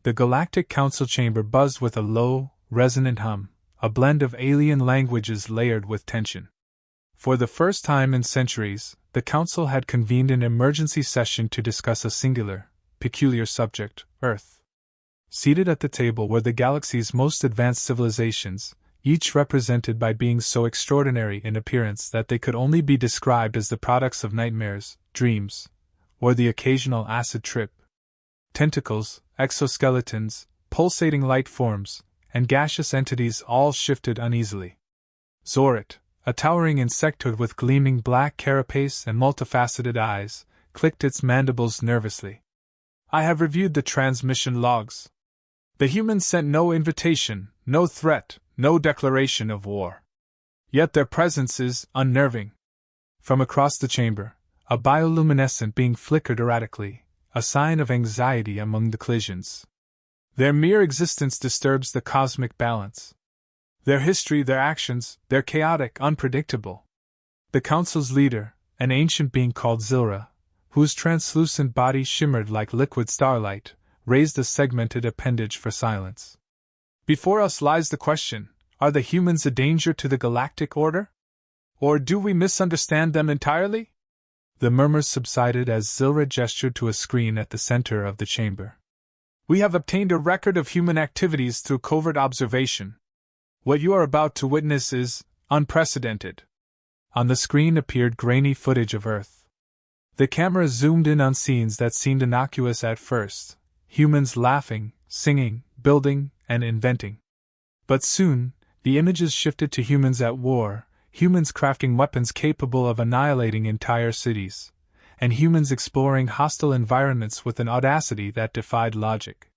The Galactic Council chamber buzzed with a low, resonant hum, a blend of alien languages layered with tension. For the first time in centuries, the Council had convened an emergency session to discuss a singular, peculiar subject, Earth. Seated at the table were the galaxy's most advanced civilizations, each represented by beings so extraordinary in appearance that they could only be described as the products of nightmares, dreams, or the occasional acid trip. Tentacles, exoskeletons, pulsating light forms, and gaseous entities all shifted uneasily. Zorit, a towering insectoid with gleaming black carapace and multifaceted eyes, clicked its mandibles nervously. I have reviewed the transmission logs. The humans sent no invitation, no threat, no declaration of war. Yet their presence is unnerving. From across the chamber, a bioluminescent being flickered erratically, a sign of anxiety among the Clisians. Their mere existence disturbs the cosmic balance. Their history, their actions, they're chaotic, unpredictable. The Council's leader, an ancient being called Zilra, whose translucent body shimmered like liquid starlight, raised a segmented appendage for silence. Before us lies the question, are the humans a danger to the galactic order? Or do we misunderstand them entirely? The murmurs subsided as Zilra gestured to a screen at the center of the chamber. We have obtained a record of human activities through covert observation. What you are about to witness is unprecedented. On the screen appeared grainy footage of Earth. The camera zoomed in on scenes that seemed innocuous at first, humans laughing, singing, building, and inventing. But soon, the images shifted to humans at war, humans crafting weapons capable of annihilating entire cities, and humans exploring hostile environments with an audacity that defied logic.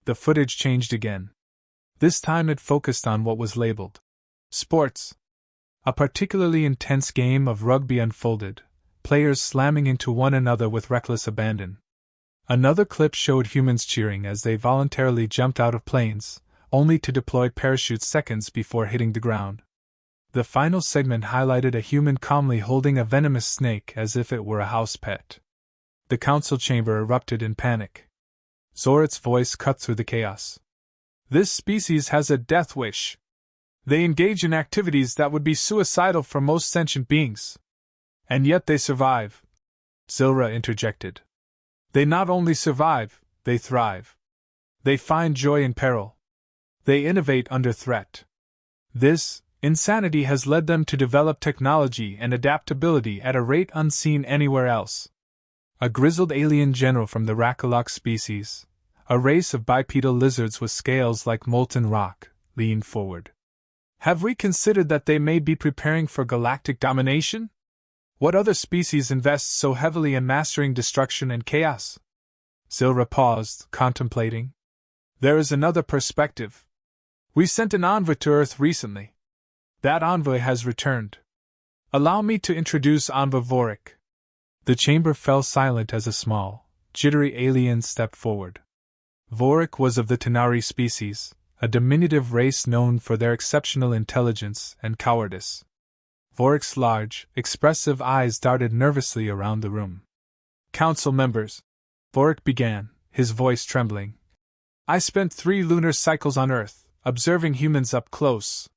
The footage changed again. This time it focused on what was labeled sports. A particularly intense game of rugby unfolded, players slamming into one another with reckless abandon. Another clip showed humans cheering as they voluntarily jumped out of planes, only to deploy parachutes seconds before hitting the ground. The final segment highlighted a human calmly holding a venomous snake as if it were a house pet. The council chamber erupted in panic. Zorit's voice cut through the chaos. This species has a death wish. They engage in activities that would be suicidal for most sentient beings. And yet they survive. Zilra interjected. They not only survive, they thrive. They find joy in peril. They innovate under threat. This insanity has led them to develop technology and adaptability at a rate unseen anywhere else. A grizzled alien general from the Rakalok species, a race of bipedal lizards with scales like molten rock, leaned forward. Have we considered that they may be preparing for galactic domination? What other species invests so heavily in mastering destruction and chaos? Zilra paused, contemplating. There is another perspective. We sent an envoy to Earth recently. That envoy has returned. Allow me to introduce Envoy Vorik. The chamber fell silent as a small, jittery alien stepped forward. Vorik was of the Tanari species, a diminutive race known for their exceptional intelligence and cowardice. Vorik's large, expressive eyes darted nervously around the room. Council members, Vorik began, his voice trembling. I spent 3 lunar cycles on Earth, observing humans up close.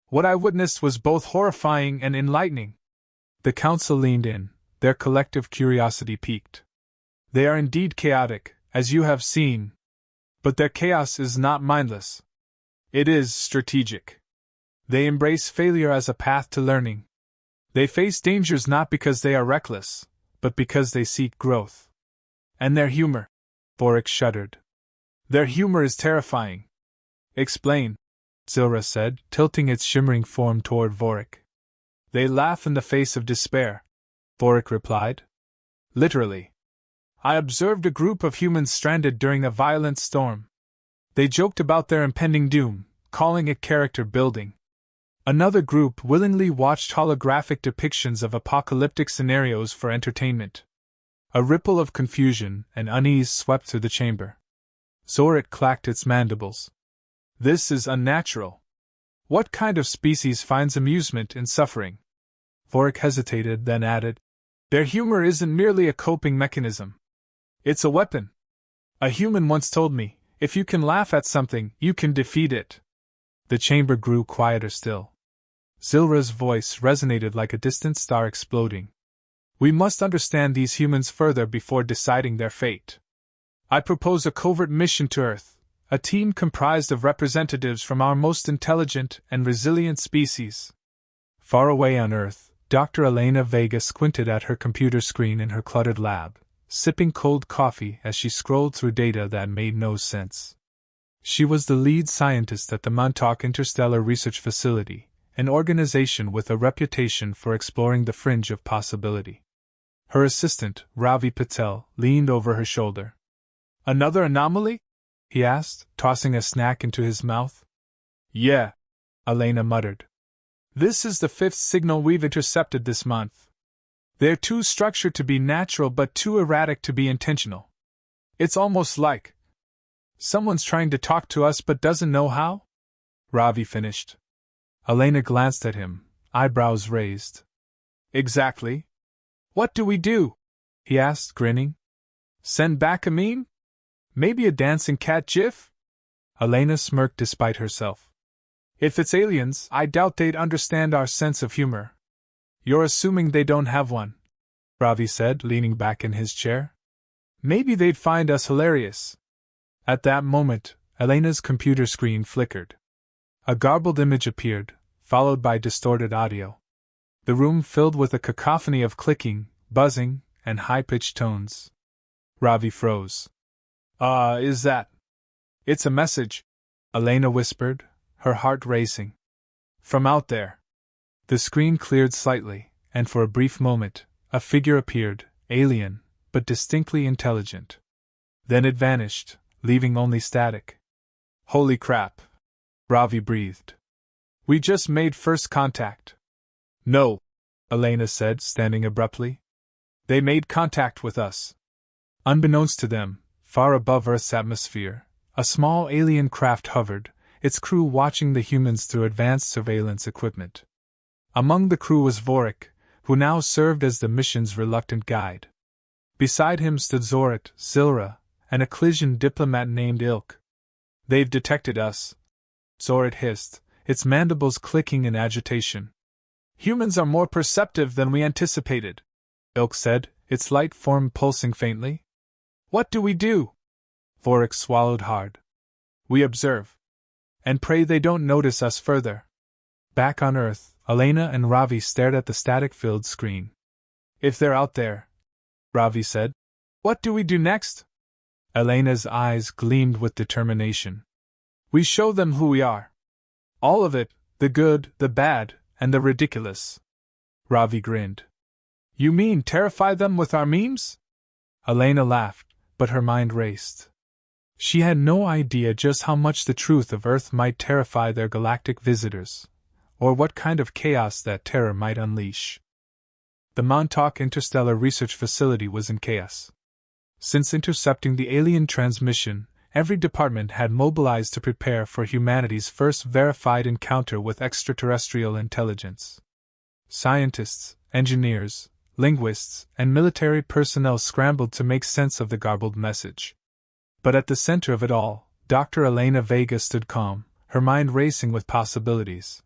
What I witnessed was both horrifying and enlightening. The council leaned in, their collective curiosity piqued. They are indeed chaotic, as you have seen. But their chaos is not mindless. It is strategic. They embrace failure as a path to learning. They face dangers not because they are reckless, but because they seek growth. And their humor, Vorik shuddered. Their humor is terrifying. Explain, Zilra said, tilting its shimmering form toward Vorik. They laugh in the face of despair, Vorik replied. Literally. I observed a group of humans stranded during a violent storm. They joked about their impending doom, calling it character building. Another group willingly watched holographic depictions of apocalyptic scenarios for entertainment. A ripple of confusion and unease swept through the chamber. Zorit clacked its mandibles. This is unnatural. What kind of species finds amusement in suffering? Vorik hesitated, then added, their humor isn't merely a coping mechanism. It's a weapon. A human once told me, If you can laugh at something, you can defeat it. The chamber grew quieter still. Zilra's voice resonated like a distant star exploding. We must understand these humans further before deciding their fate. I propose a covert mission to Earth, a team comprised of representatives from our most intelligent and resilient species. Far away on Earth, Dr. Elena Vega squinted at her computer screen in her cluttered lab, sipping cold coffee as she scrolled through data that made no sense. She was the lead scientist at the Montauk Interstellar Research Facility, an organization with a reputation for exploring the fringe of possibility. Her assistant, Ravi Patel, leaned over her shoulder. Another anomaly? He asked, tossing a snack into his mouth. Yeah, Elena muttered. This is the 5th signal we've intercepted this month. They're too structured to be natural but too erratic to be intentional. It's almost like someone's trying to talk to us but doesn't know how? Ravi finished. Elena glanced at him, eyebrows raised. Exactly. What do we do? He asked, grinning. Send back a meme? Maybe a dancing cat gif? Elena smirked despite herself. If it's aliens, I doubt they'd understand our sense of humor. You're assuming they don't have one, Ravi said, leaning back in his chair. Maybe they'd find us hilarious. At that moment, Elena's computer screen flickered. A garbled image appeared, followed by distorted audio. The room filled with a cacophony of clicking, buzzing, and high-pitched tones. Ravi froze. Is that? It's a message, Elena whispered, her heart racing. From out there. The screen cleared slightly, and for a brief moment, a figure appeared, alien, but distinctly intelligent. Then it vanished, leaving only static. Holy crap, Ravi breathed. We just made first contact. No, Elena said, standing abruptly. They made contact with us. Unbeknownst to them, far above Earth's atmosphere, a small alien craft hovered, its crew watching the humans through advanced surveillance equipment. Among the crew was Vorik, who now served as the mission's reluctant guide. Beside him stood Zorit, Zilra, and a Clysian diplomat named Ilk. They've detected us, Zorit hissed, its mandibles clicking in agitation. Humans are more perceptive than we anticipated, Ilk said, its light form pulsing faintly. What do we do? Vorik swallowed hard. We observe. And pray they don't notice us further. Back on Earth, Elena and Ravi stared at the static-filled screen. If they're out there, Ravi said, what do we do next? Elena's eyes gleamed with determination. We show them who we are. All of it, the good, the bad, and the ridiculous. Ravi grinned. You mean terrify them with our memes? Elena laughed, but her mind raced. She had no idea just how much the truth of Earth might terrify their galactic visitors, or what kind of chaos that terror might unleash. The Montauk Interstellar Research Facility was in chaos. Since intercepting the alien transmission, every department had mobilized to prepare for humanity's first verified encounter with extraterrestrial intelligence. Scientists, engineers, linguists, and military personnel scrambled to make sense of the garbled message. But at the center of it all, Dr. Elena Vega stood calm, her mind racing with possibilities.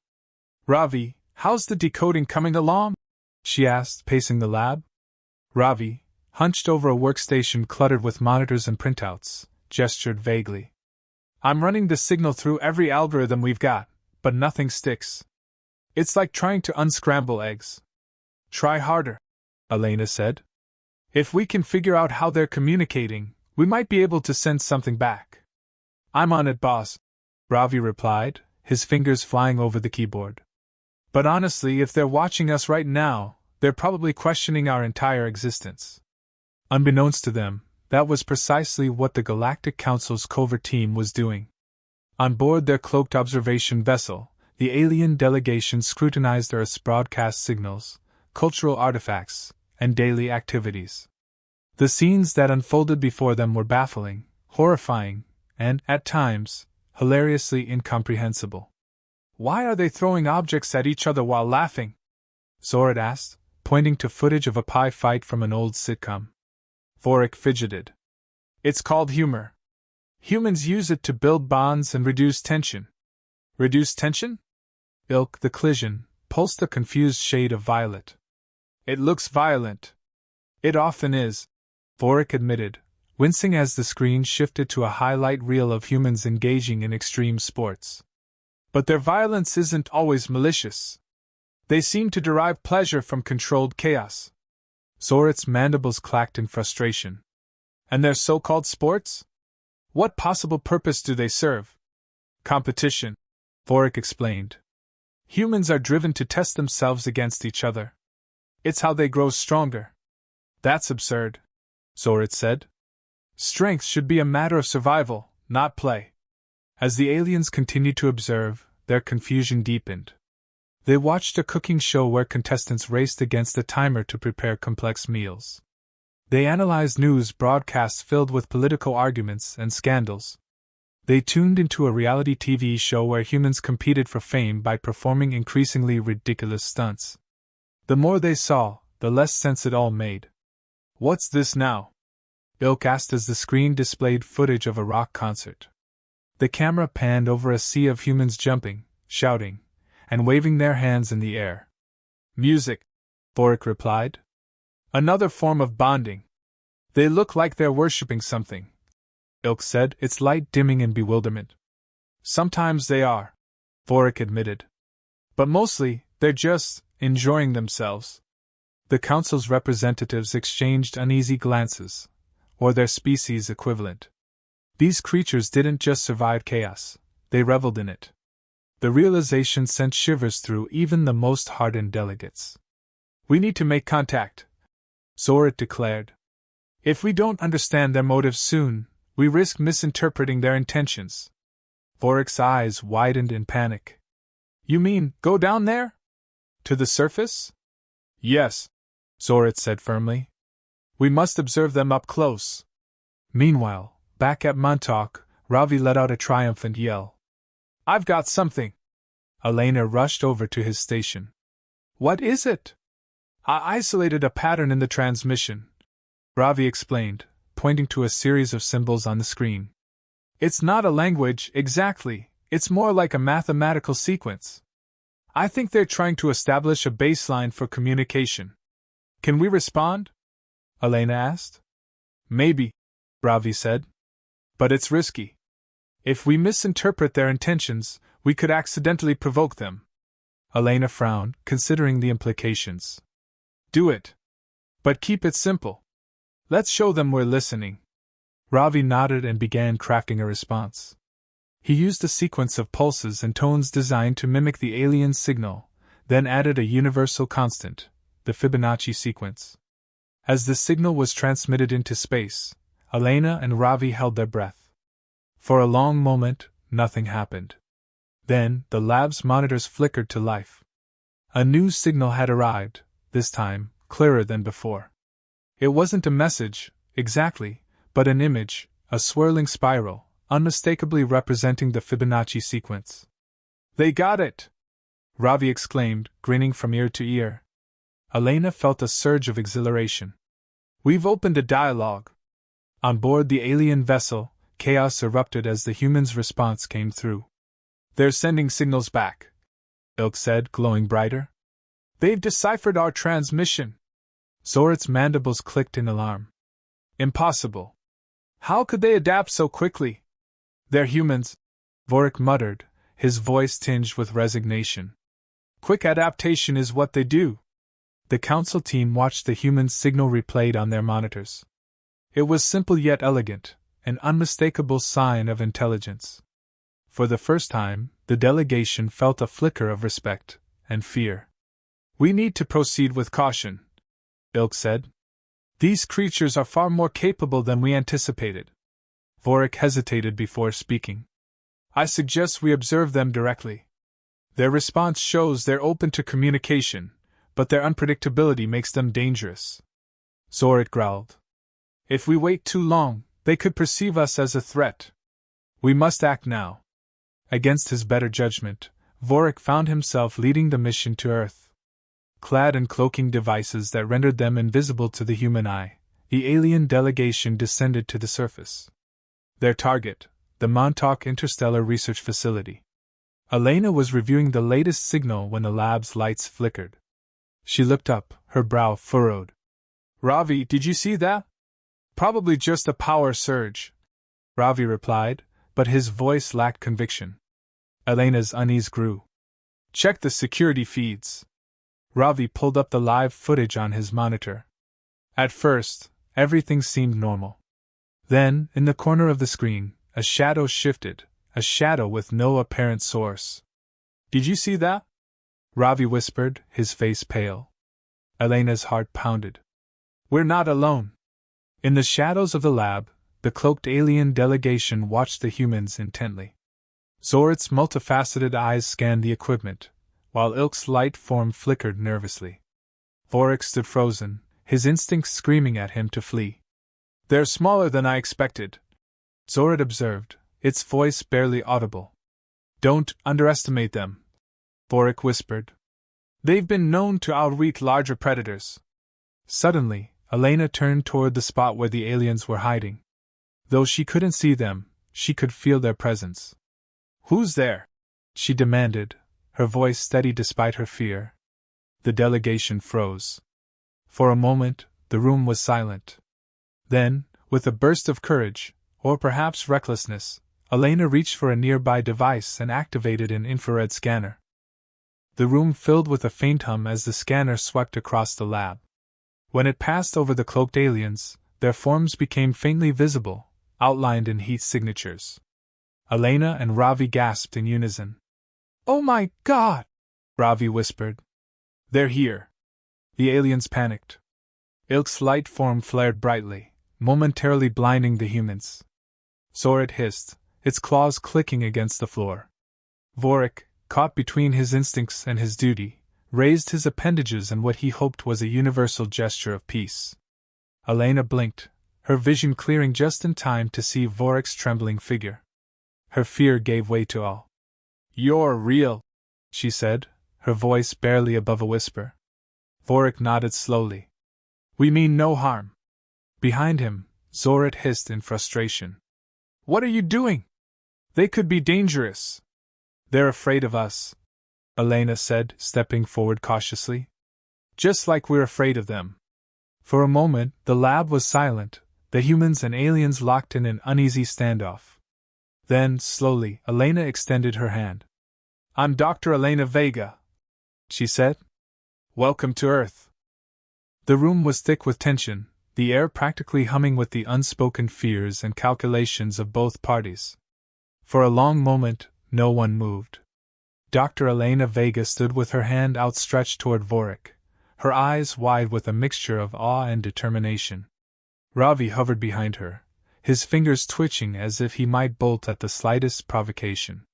Ravi, how's the decoding coming along? She asked, pacing the lab. Ravi, hunched over a workstation cluttered with monitors and printouts, gestured vaguely. I'm running the signal through every algorithm we've got, but nothing sticks. It's like trying to unscramble eggs. Try harder, Elena said. If we can figure out how they're communicating, we might be able to send something back. I'm on it, boss, Ravi replied, his fingers flying over the keyboard. But honestly, if they're watching us right now, they're probably questioning our entire existence. Unbeknownst to them, that was precisely what the Galactic Council's covert team was doing. On board their cloaked observation vessel, the alien delegation scrutinized Earth's broadcast signals, cultural artifacts, and daily activities. The scenes that unfolded before them were baffling, horrifying, and, at times, hilariously incomprehensible. Why are they throwing objects at each other while laughing? Zorit asked, pointing to footage of a pie fight from an old sitcom. Vorik fidgeted. It's called humor. Humans use it to build bonds and reduce tension. Reduce tension? Ilk, the collision, pulsed a confused shade of violet. It looks violent. It often is, Vorik admitted, wincing as the screen shifted to a highlight reel of humans engaging in extreme sports. But their violence isn't always malicious. They seem to derive pleasure from controlled chaos. Zorit's mandibles clacked in frustration. And their so-called sports? What possible purpose do they serve? Competition, Vorik explained. Humans are driven to test themselves against each other. It's how they grow stronger. That's absurd, Zorit said. Strength should be a matter of survival, not play. As the aliens continued to observe, their confusion deepened. They watched a cooking show where contestants raced against a timer to prepare complex meals. They analyzed news broadcasts filled with political arguments and scandals. They tuned into a reality TV show where humans competed for fame by performing increasingly ridiculous stunts. The more they saw, the less sense it all made. What's this now? Ilk asked as the screen displayed footage of a rock concert. The camera panned over a sea of humans jumping, shouting, and waving their hands in the air. Music, Vorik replied. Another form of bonding. They look like they're worshipping something, Ilk said, its light dimming in bewilderment. Sometimes they are, Vorik admitted. But mostly, they're just enjoying themselves. The council's representatives exchanged uneasy glances, or their species equivalent. These creatures didn't just survive chaos, they reveled in it. The realization sent shivers through even the most hardened delegates. We need to make contact, Zorit declared. If we don't understand their motives soon, we risk misinterpreting their intentions. Vorik's eyes widened in panic. You mean, go down there? To the surface? Yes, Zorit said firmly. We must observe them up close. Meanwhile, back at Montauk, Ravi let out a triumphant yell. I've got something! Elena rushed over to his station. What is it? I isolated a pattern in the transmission, Ravi explained, pointing to a series of symbols on the screen. It's not a language, exactly, it's more like a mathematical sequence. I think they're trying to establish a baseline for communication. Can we respond? Elena asked. Maybe, Ravi said. But it's risky. If we misinterpret their intentions, we could accidentally provoke them. Elena frowned, considering the implications. Do it. But keep it simple. Let's show them we're listening. Ravi nodded and began crafting a response. He used a sequence of pulses and tones designed to mimic the alien signal, then added a universal constant, the Fibonacci sequence. As the signal was transmitted into space, Elena and Ravi held their breath. For a long moment, nothing happened. Then, the lab's monitors flickered to life. A new signal had arrived, this time, clearer than before. It wasn't a message, exactly, but an image, a swirling spiral, unmistakably representing the Fibonacci sequence. They got it! Ravi exclaimed, grinning from ear to ear. Elena felt a surge of exhilaration. We've opened a dialogue. On board the alien vessel, chaos erupted as the humans' response came through. They're sending signals back, Ilk said, glowing brighter. They've deciphered our transmission. Zorit's mandibles clicked in alarm. Impossible. How could they adapt so quickly? They're humans, Vorik muttered, his voice tinged with resignation. Quick adaptation is what they do. The council team watched the human signal replayed on their monitors. It was simple yet elegant, an unmistakable sign of intelligence. For the first time, the delegation felt a flicker of respect and fear. We need to proceed with caution, Ilk said. These creatures are far more capable than we anticipated. Vorik hesitated before speaking. I suggest we observe them directly. Their response shows they're open to communication, but their unpredictability makes them dangerous. Zorit growled. If we wait too long, they could perceive us as a threat. We must act now. Against his better judgment, Vorik found himself leading the mission to Earth. Clad in cloaking devices that rendered them invisible to the human eye, the alien delegation descended to the surface. Their target, the Montauk Interstellar Research Facility. Elena was reviewing the latest signal when the lab's lights flickered. She looked up, her brow furrowed. "Ravi, did you see that?" "Probably just a power surge," Ravi replied, but his voice lacked conviction. Elena's unease grew. "Check the security feeds." Ravi pulled up the live footage on his monitor. At first, everything seemed normal. Then, in the corner of the screen, a shadow shifted, a shadow with no apparent source. "Did you see that?" Ravi whispered, his face pale. Elena's heart pounded. "We're not alone." In the shadows of the lab, the cloaked alien delegation watched the humans intently. Zorit's multifaceted eyes scanned the equipment, while Ilk's light form flickered nervously. Vorik stood frozen, his instincts screaming at him to flee. "They're smaller than I expected," Zorit observed, its voice barely audible. "Don't underestimate them," Vorik whispered. "They've been known to outwit larger predators." Suddenly, Elena turned toward the spot where the aliens were hiding. Though she couldn't see them, she could feel their presence. "Who's there?" she demanded, her voice steady despite her fear. The delegation froze. For a moment, the room was silent. Then, with a burst of courage, or perhaps recklessness, Elena reached for a nearby device and activated an infrared scanner. The room filled with a faint hum as the scanner swept across the lab. When it passed over the cloaked aliens, their forms became faintly visible, outlined in heat signatures. Elena and Ravi gasped in unison. "Oh my God!" Ravi whispered. "They're here." The aliens panicked. Ilk's light form flared brightly, momentarily blinding the humans. Zorit hissed, its claws clicking against the floor. Vorik, caught between his instincts and his duty, raised his appendages in what he hoped was a universal gesture of peace. Elena blinked, her vision clearing just in time to see Vorik's trembling figure. Her fear gave way to awe. "You're real," she said, her voice barely above a whisper. Vorik nodded slowly. "We mean no harm." Behind him, Zorit hissed in frustration. "What are you doing? They could be dangerous." "They're afraid of us," Elena said, stepping forward cautiously. "Just like we're afraid of them." For a moment, the lab was silent, the humans and aliens locked in an uneasy standoff. Then, slowly, Elena extended her hand. "I'm Dr. Elena Vega," she said. "Welcome to Earth." The room was thick with tension, the air practically humming with the unspoken fears and calculations of both parties. For a long moment, no one moved. Dr. Elena Vega stood with her hand outstretched toward Vorik, her eyes wide with a mixture of awe and determination. Ravi hovered behind her, his fingers twitching as if he might bolt at the slightest provocation.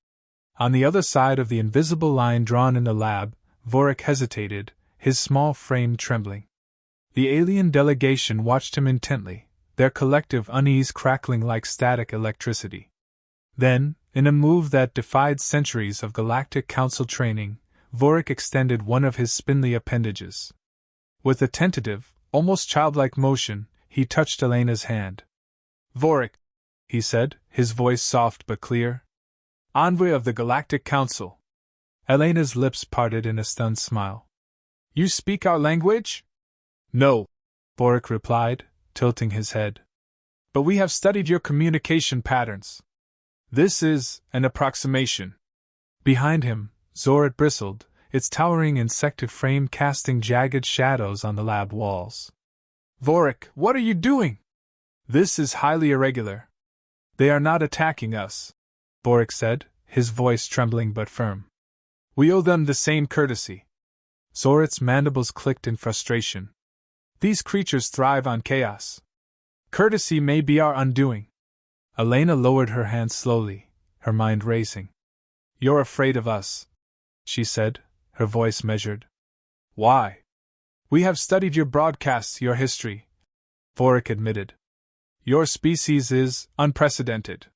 On the other side of the invisible line drawn in the lab, Vorik hesitated, his small frame trembling. The alien delegation watched him intently, their collective unease crackling like static electricity. Then, in a move that defied centuries of Galactic Council training, Vorik extended one of his spindly appendages. With a tentative, almost childlike motion, he touched Elena's hand. "Vorik," he said, his voice soft but clear. "Envoy of the Galactic Council." Elena's lips parted in a stunned smile. "You speak our language?" "No," Vorik replied, tilting his head. "But we have studied your communication patterns. This is an approximation." Behind him, Zorit bristled, its towering insected frame casting jagged shadows on the lab walls. "Vorik, what are you doing? This is highly irregular." "They are not attacking us," Vorik said, his voice trembling but firm. "We owe them the same courtesy." Zorit's mandibles clicked in frustration. "These creatures thrive on chaos. Courtesy may be our undoing." Elena lowered her hand slowly, her mind racing. "You're afraid of us," she said, her voice measured. "Why?" "We have studied your broadcasts, your history," Vorik admitted. "Your species is unprecedented.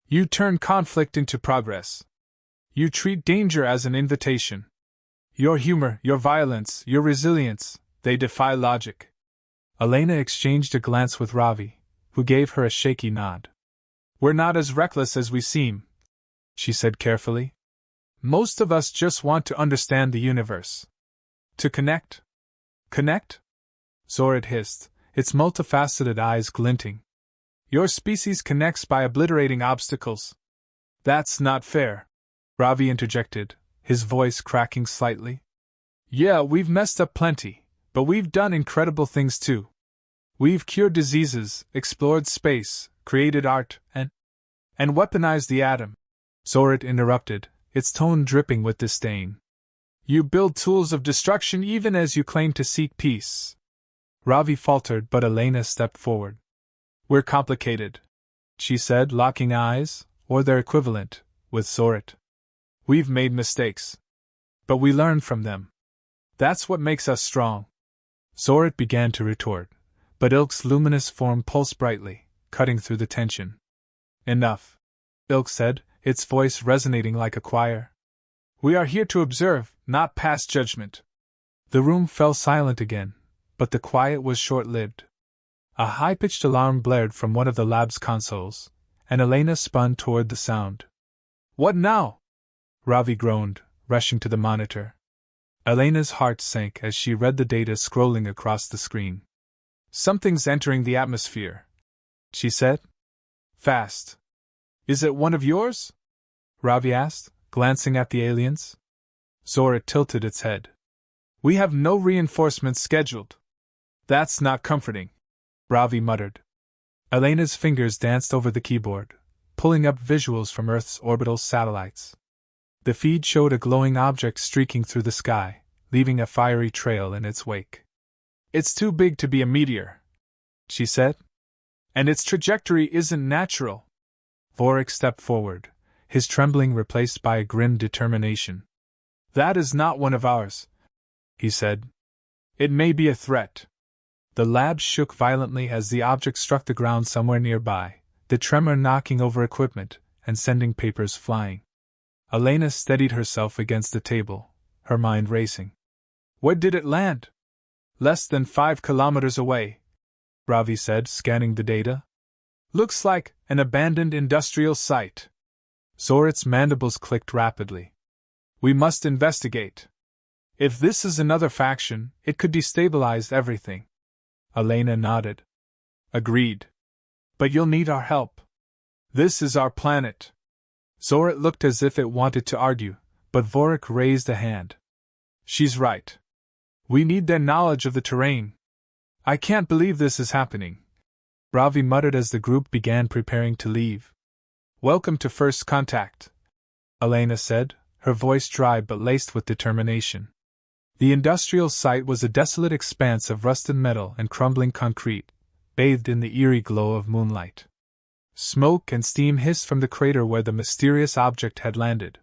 You turn conflict into progress. You treat danger as an invitation. Your humor, your violence, your resilience, they defy logic." Elena exchanged a glance with Ravi, who gave her a shaky nod. We're not as reckless as we seem, she said carefully. Most of us just want to understand the universe. To connect. Connect? Zorit hissed, its multifaceted eyes glinting. Your species connects by obliterating obstacles. That's not fair, Ravi interjected, his voice cracking slightly. Yeah, we've messed up plenty, but we've done incredible things too. We've cured diseases, explored space, created art, and weaponized the atom. Zorit interrupted, its tone dripping with disdain. You build tools of destruction even as you claim to seek peace. Ravi faltered, but Elena stepped forward. We're complicated, she said, locking eyes, or their equivalent, with Zorit. We've made mistakes. But we learn from them. That's what makes us strong. Zorit began to retort, but Ilk's luminous form pulsed brightly, cutting through the tension. Enough, Ilk said, its voice resonating like a choir. We are here to observe, not pass judgment. The room fell silent again, but the quiet was short-lived. A high-pitched alarm blared from one of the lab's consoles, and Elena spun toward the sound. What now? Ravi groaned, rushing to the monitor. Elena's heart sank as she read the data scrolling across the screen. Something's entering the atmosphere, she said. Fast. Is it one of yours? Ravi asked, glancing at the aliens. Zorit tilted its head. We have no reinforcements scheduled. That's not comforting, Ravi muttered. Elena's fingers danced over the keyboard, pulling up visuals from Earth's orbital satellites. The feed showed a glowing object streaking through the sky, leaving a fiery trail in its wake. It's too big to be a meteor, she said. And its trajectory isn't natural. Vorik stepped forward, his trembling replaced by a grim determination. That is not one of ours, he said. It may be a threat. The lab shook violently as the object struck the ground somewhere nearby, the tremor knocking over equipment and sending papers flying. Elena steadied herself against the table, her mind racing. Where did it land? Less than 5 kilometers away, Ravi said, scanning the data. Looks like an abandoned industrial site. Zorit's mandibles clicked rapidly. We must investigate. If this is another faction, it could destabilize everything. Elena nodded. Agreed. But you'll need our help. This is our planet. Zorit looked as if it wanted to argue, but Vorik raised a hand. She's right. We need their knowledge of the terrain. I can't believe this is happening, Ravi muttered as the group began preparing to leave. Welcome to First Contact, Elena said, her voice dry but laced with determination. The industrial site was a desolate expanse of rusted metal and crumbling concrete, bathed in the eerie glow of moonlight. Smoke and steam hissed from the crater where the mysterious object had landed.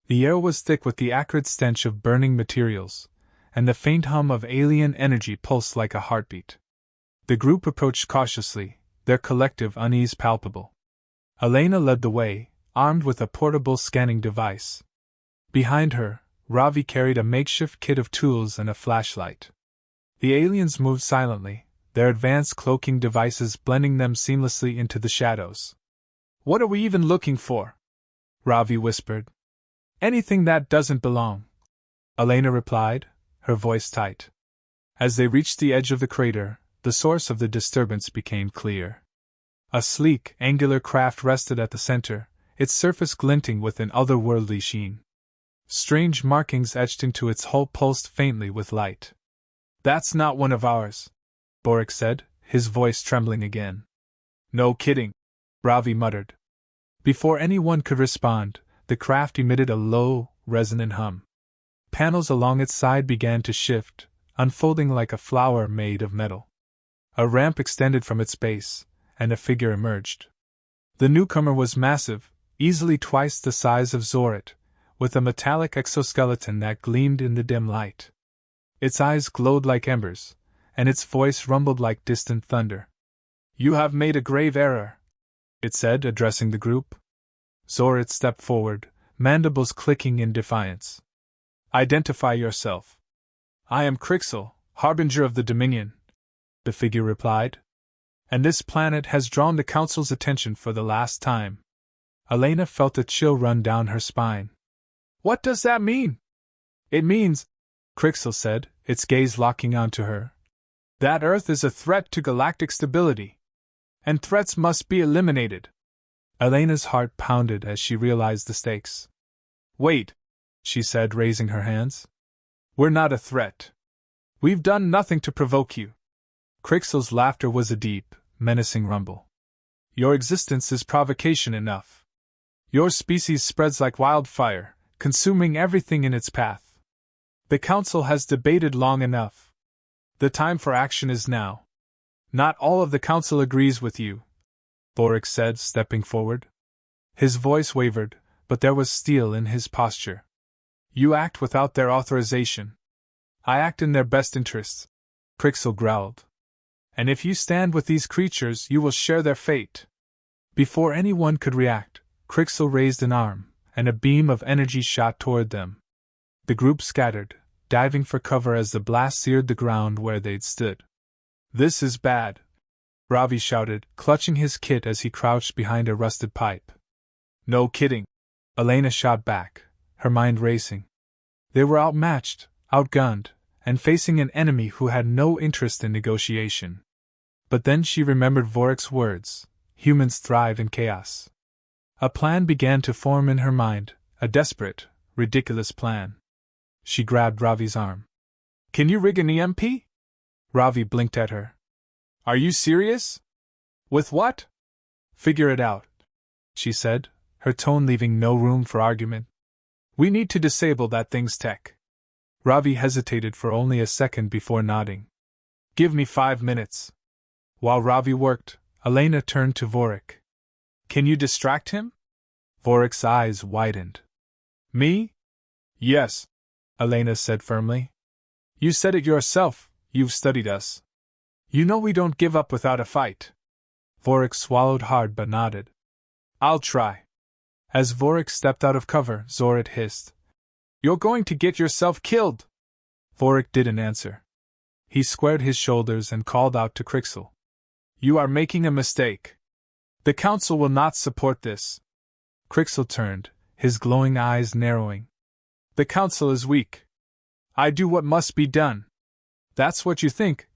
The air was thick with the acrid stench of burning materials, and the faint hum of alien energy pulsed like a heartbeat. The group approached cautiously, their collective unease palpable. Elena led the way, armed with a portable scanning device. Behind her, Ravi carried a makeshift kit of tools and a flashlight. The aliens moved silently, their advanced cloaking devices blending them seamlessly into the shadows. What are we even looking for? Ravi whispered. Anything that doesn't belong, Elena replied, her voice tight. As they reached the edge of the crater, the source of the disturbance became clear. A sleek, angular craft rested at the center, its surface glinting with an otherworldly sheen. Strange markings etched into its hull pulsed faintly with light. That's not one of ours, Vorik said, his voice trembling again. No kidding, Ravi muttered. Before anyone could respond, the craft emitted a low, resonant hum. Panels along its side began to shift, unfolding like a flower made of metal. A ramp extended from its base, and a figure emerged. The newcomer was massive, easily twice the size of Zorit, with a metallic exoskeleton that gleamed in the dim light. Its eyes glowed like embers, and its voice rumbled like distant thunder. You have made a grave error, it said, addressing the group. Zorit stepped forward, mandibles clicking in defiance. Identify yourself. I am Crixel, harbinger of the Dominion, the figure replied. And this planet has drawn the Council's attention for the last time. Elena felt a chill run down her spine. What does that mean? It means, Crixel said, its gaze locking onto her, that Earth is a threat to galactic stability. And threats must be eliminated. Elena's heart pounded as she realized the stakes. Wait, she said, raising her hands. We're not a threat. We've done nothing to provoke you. Crixel's laughter was a deep, menacing rumble. Your existence is provocation enough. Your species spreads like wildfire, consuming everything in its path. The Council has debated long enough. The time for action is now. Not all of the Council agrees with you, Vorik said, stepping forward. His voice wavered, but there was steel in his posture. You act without their authorization. I act in their best interests, Crixel growled. And if you stand with these creatures, you will share their fate. Before anyone could react, Crixel raised an arm, and a beam of energy shot toward them. The group scattered, diving for cover as the blast seared the ground where they'd stood. This is bad, Ravi shouted, clutching his kit as he crouched behind a rusted pipe. No kidding, Elena shot back, her mind racing. They were outmatched, outgunned, and facing an enemy who had no interest in negotiation. But then she remembered Vorik's words, humans thrive in chaos. A plan began to form in her mind, a desperate, ridiculous plan. She grabbed Ravi's arm. Can you rig an EMP? Ravi blinked at her. Are you serious? With what? Figure it out, she said, her tone leaving no room for argument. We need to disable that thing's tech. Ravi hesitated for only a second before nodding. Give me 5 minutes. While Ravi worked, Elena turned to Vorik. Can you distract him? Vorik's eyes widened. Me? Yes, Elena said firmly. You said it yourself, you've studied us. You know we don't give up without a fight. Vorik swallowed hard but nodded. I'll try. As Vorik stepped out of cover, Zorit hissed. You're going to get yourself killed! Vorik didn't answer. He squared his shoulders and called out to Crixel. You are making a mistake. The Council will not support this. Crixel turned, his glowing eyes narrowing. The Council is weak. I do what must be done. That's what you think,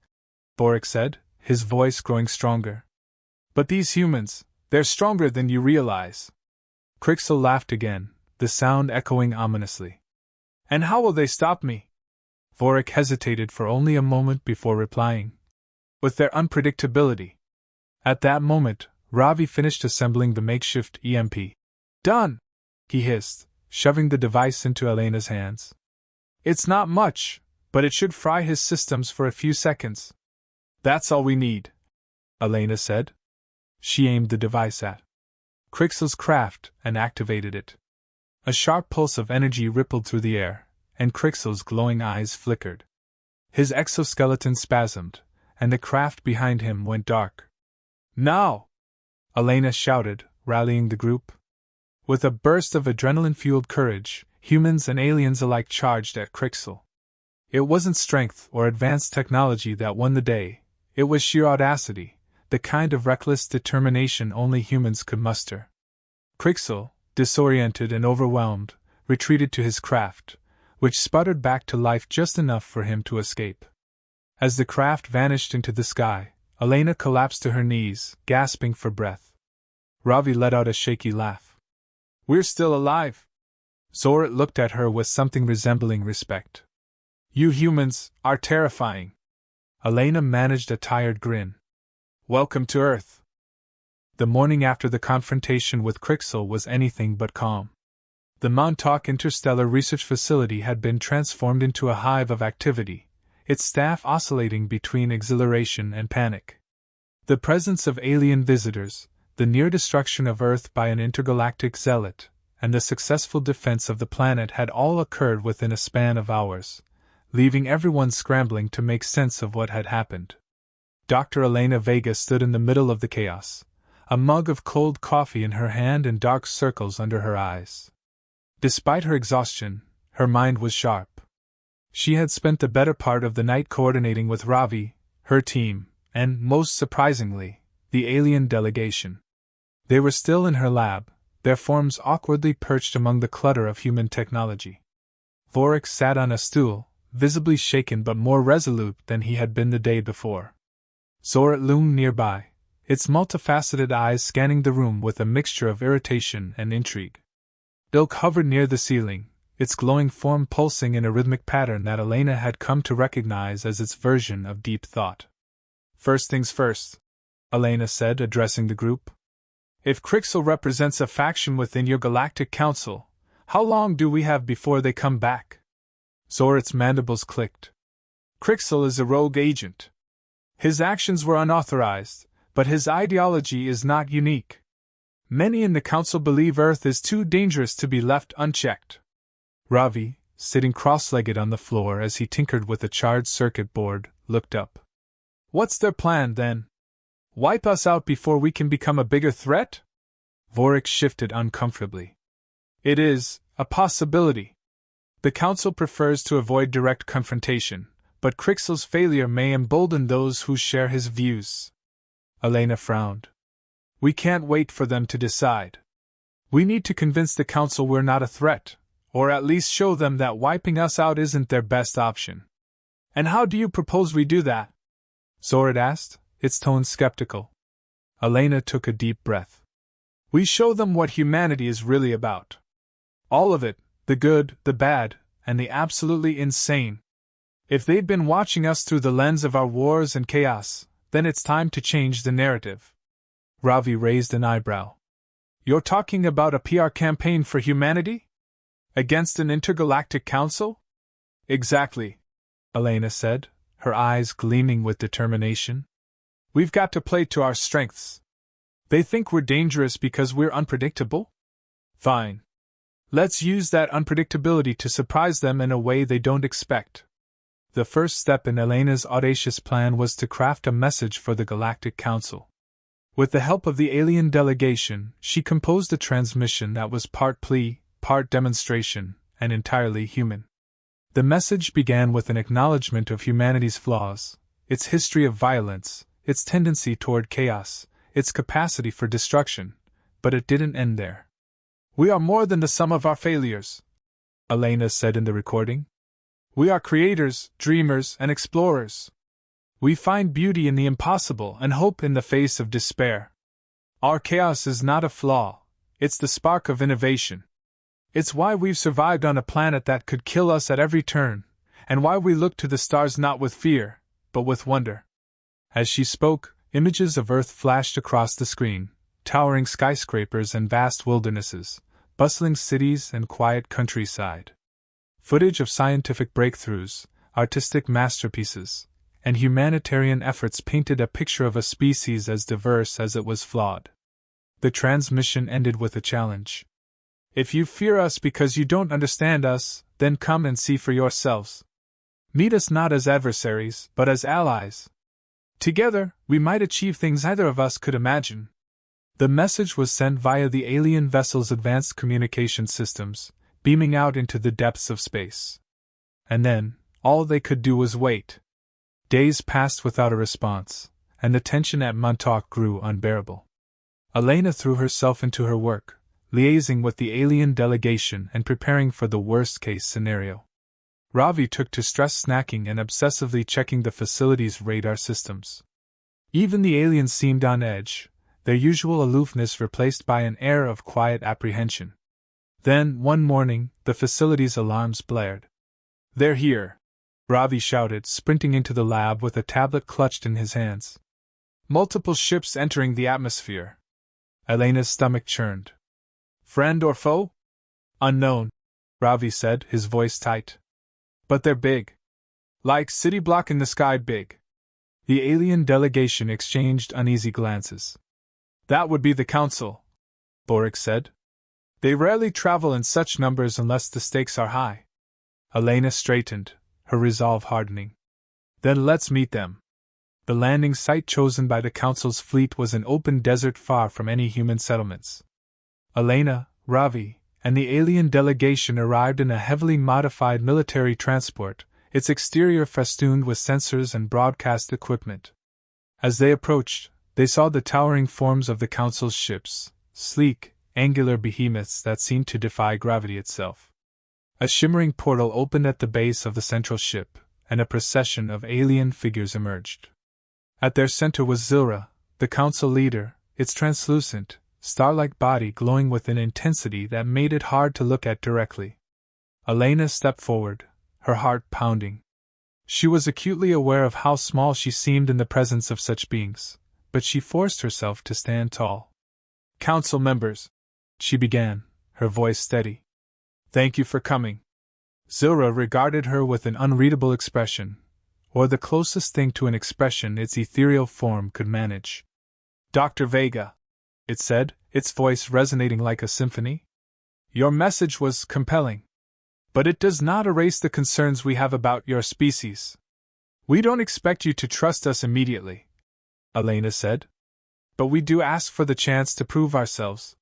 Vorik said, his voice growing stronger. But these humans, they're stronger than you realize. Crixel laughed again, the sound echoing ominously. And how will they stop me? Vorik hesitated for only a moment before replying. With their unpredictability. At that moment, Ravi finished assembling the makeshift EMP. Done! He hissed, shoving the device into Elena's hands. It's not much, but it should fry his systems for a few seconds. That's all we need, Elena said. She aimed the device at Crixel's craft and activated it. A sharp pulse of energy rippled through the air, and Crixel's glowing eyes flickered. His exoskeleton spasmed, and the craft behind him went dark. Now! Elena shouted, rallying the group. With a burst of adrenaline-fueled courage, humans and aliens alike charged at Crixel. It wasn't strength or advanced technology that won the day, it was sheer audacity, the kind of reckless determination only humans could muster. Crixel, disoriented and overwhelmed, retreated to his craft, which sputtered back to life just enough for him to escape. As the craft vanished into the sky, Elena collapsed to her knees, gasping for breath. Ravi let out a shaky laugh. We're still alive. Zorit looked at her with something resembling respect. You humans are terrifying. Elena managed a tired grin. Welcome to Earth. The morning after the confrontation with Crixel was anything but calm. The Montauk Interstellar Research Facility had been transformed into a hive of activity, its staff oscillating between exhilaration and panic. The presence of alien visitors, the near destruction of Earth by an intergalactic zealot, and the successful defense of the planet had all occurred within a span of hours, leaving everyone scrambling to make sense of what had happened. Dr. Elena Vega stood in the middle of the chaos, a mug of cold coffee in her hand and dark circles under her eyes. Despite her exhaustion, her mind was sharp. She had spent the better part of the night coordinating with Ravi, her team, and, most surprisingly, the alien delegation. They were still in her lab, their forms awkwardly perched among the clutter of human technology. Vorik sat on a stool, visibly shaken but more resolute than he had been the day before. Zorit loomed nearby, its multifaceted eyes scanning the room with a mixture of irritation and intrigue. Ilk hovered near the ceiling, its glowing form pulsing in a rhythmic pattern that Elena had come to recognize as its version of deep thought. "First things first," Elena said, addressing the group. "If Crixel represents a faction within your Galactic Council, how long do we have before they come back?" Zorit's mandibles clicked. "Crixel is a rogue agent. His actions were unauthorized, but his ideology is not unique. Many in the Council believe Earth is too dangerous to be left unchecked." Ravi, sitting cross-legged on the floor as he tinkered with a charged circuit board, looked up. "What's their plan, then? Wipe us out before we can become a bigger threat?" Vorik shifted uncomfortably. "It is a possibility. The Council prefers to avoid direct confrontation, but Crixel's failure may embolden those who share his views." Elena frowned. "We can't wait for them to decide. We need to convince the Council we're not a threat, or at least show them that wiping us out isn't their best option." "And how do you propose we do that?" Zorit asked, its tone skeptical. Elena took a deep breath. "We show them what humanity is really about. All of it, the good, the bad, and the absolutely insane. If they've been watching us through the lens of our wars and chaos, then it's time to change the narrative." Ravi raised an eyebrow. "You're talking about a PR campaign for humanity? Against an intergalactic council?" "Exactly," Elena said, her eyes gleaming with determination. "We've got to play to our strengths. They think we're dangerous because we're unpredictable? Fine. Let's use that unpredictability to surprise them in a way they don't expect." The first step in Elena's audacious plan was to craft a message for the Galactic Council. With the help of the alien delegation, she composed a transmission that was part plea, part demonstration, and entirely human. The message began with an acknowledgement of humanity's flaws, its history of violence, its tendency toward chaos, its capacity for destruction, but it didn't end there. "We are more than the sum of our failures," Elena said in the recording. "We are creators, dreamers, and explorers. We find beauty in the impossible and hope in the face of despair. Our chaos is not a flaw, it's the spark of innovation. It's why we've survived on a planet that could kill us at every turn, and why we look to the stars not with fear, but with wonder." As she spoke, images of Earth flashed across the screen, towering skyscrapers and vast wildernesses, bustling cities and quiet countryside. Footage of scientific breakthroughs, artistic masterpieces, and humanitarian efforts painted a picture of a species as diverse as it was flawed. The transmission ended with a challenge. "If you fear us because you don't understand us, then come and see for yourselves. Meet us not as adversaries, but as allies. Together, we might achieve things neither of us could imagine." The message was sent via the alien vessel's advanced communication systems, beaming out into the depths of space. And then, all they could do was wait. Days passed without a response, and the tension at Montauk grew unbearable. Elena threw herself into her work, liaising with the alien delegation and preparing for the worst-case scenario. Ravi took to stress snacking and obsessively checking the facility's radar systems. Even the aliens seemed on edge, their usual aloofness replaced by an air of quiet apprehension. Then, one morning, the facility's alarms blared. "They're here!" Ravi shouted, sprinting into the lab with a tablet clutched in his hands. "Multiple ships entering the atmosphere." Elena's stomach churned. "Friend or foe?" "Unknown," Ravi said, his voice tight. "But they're big. Like city block in the sky big." The alien delegation exchanged uneasy glances. "That would be the Council," Vorik said. "They rarely travel in such numbers unless the stakes are high." Elena straightened, her resolve hardening. "Then let's meet them." The landing site chosen by the Council's fleet was an open desert far from any human settlements. Elena, Ravi, and the alien delegation arrived in a heavily modified military transport, its exterior festooned with sensors and broadcast equipment. As they approached, They saw the towering forms of the Council's ships, sleek, angular behemoths that seemed to defy gravity itself. A shimmering portal opened at the base of the central ship, and a procession of alien figures emerged. At their center was Zilra, the Council leader, its translucent, star-like body glowing with an intensity that made it hard to look at directly. Elena stepped forward, her heart pounding. She was acutely aware of how small she seemed in the presence of such beings, but she forced herself to stand tall. "Council members," she began, her voice steady. "Thank you for coming." Zilra regarded her with an unreadable expression, or the closest thing to an expression its ethereal form could manage. "Dr. Vega," it said, its voice resonating like a symphony, "your message was compelling. But it does not erase the concerns we have about your species. We don't expect you to trust us immediately," Elena said. "But we do ask for the chance to prove ourselves.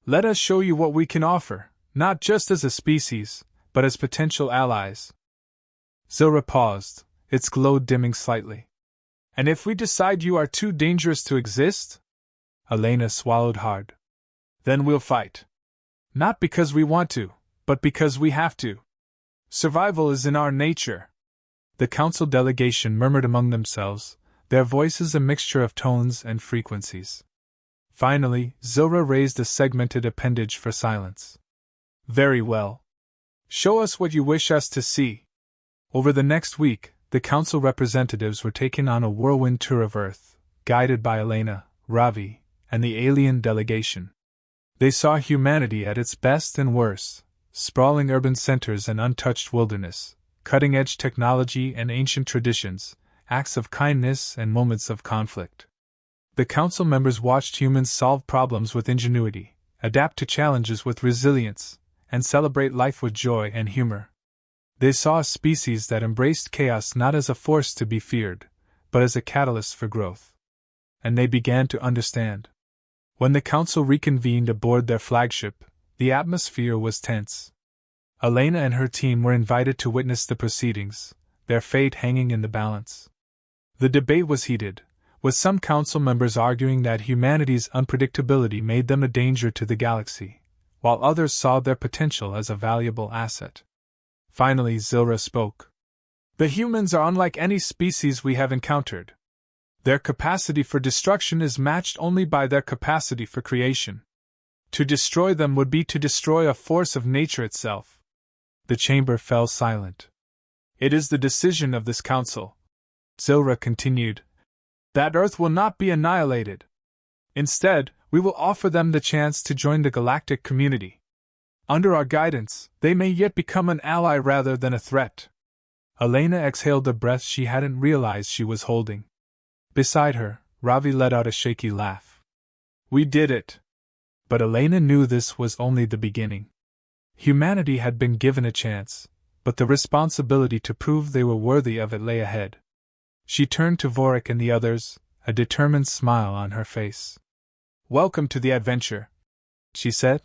Let us show you what we can offer, not just as a species, but as potential allies." Zilra paused, its glow dimming slightly. "And if we decide you are too dangerous to exist?" Elena swallowed hard. "Then we'll fight. Not because we want to, but because we have to. Survival is in our nature." The Council delegation murmured among themselves, their voices a mixture of tones and frequencies. Finally, Zilra raised a segmented appendage for silence. "Very well. Show us what you wish us to see." Over the next week, the Council representatives were taken on a whirlwind tour of Earth, guided by Elena, Ravi, and the alien delegation. They saw humanity at its best and worst: sprawling urban centers and untouched wilderness, cutting-edge technology and ancient traditions, acts of kindness and moments of conflict. The Council members watched humans solve problems with ingenuity, adapt to challenges with resilience, and celebrate life with joy and humor. They saw a species that embraced chaos not as a force to be feared, but as a catalyst for growth. And they began to understand. When the Council reconvened aboard their flagship, the atmosphere was tense. Elena and her team were invited to witness the proceedings, their fate hanging in the balance. The debate was heated, with some Council members arguing that humanity's unpredictability made them a danger to the galaxy, while others saw their potential as a valuable asset. Finally, Zilra spoke. "The humans are unlike any species we have encountered. Their capacity for destruction is matched only by their capacity for creation. To destroy them would be to destroy a force of nature itself." The chamber fell silent. "It is the decision of this Council," Zilra continued, "that Earth will not be annihilated. Instead, we will offer them the chance to join the galactic community. Under our guidance, they may yet become an ally rather than a threat." Elena exhaled the breath she hadn't realized she was holding. Beside her, Ravi let out a shaky laugh. "We did it." But Elena knew this was only the beginning. Humanity had been given a chance, but the responsibility to prove they were worthy of it lay ahead. She turned to Vorik and the others, a determined smile on her face. "Welcome to the adventure," she said.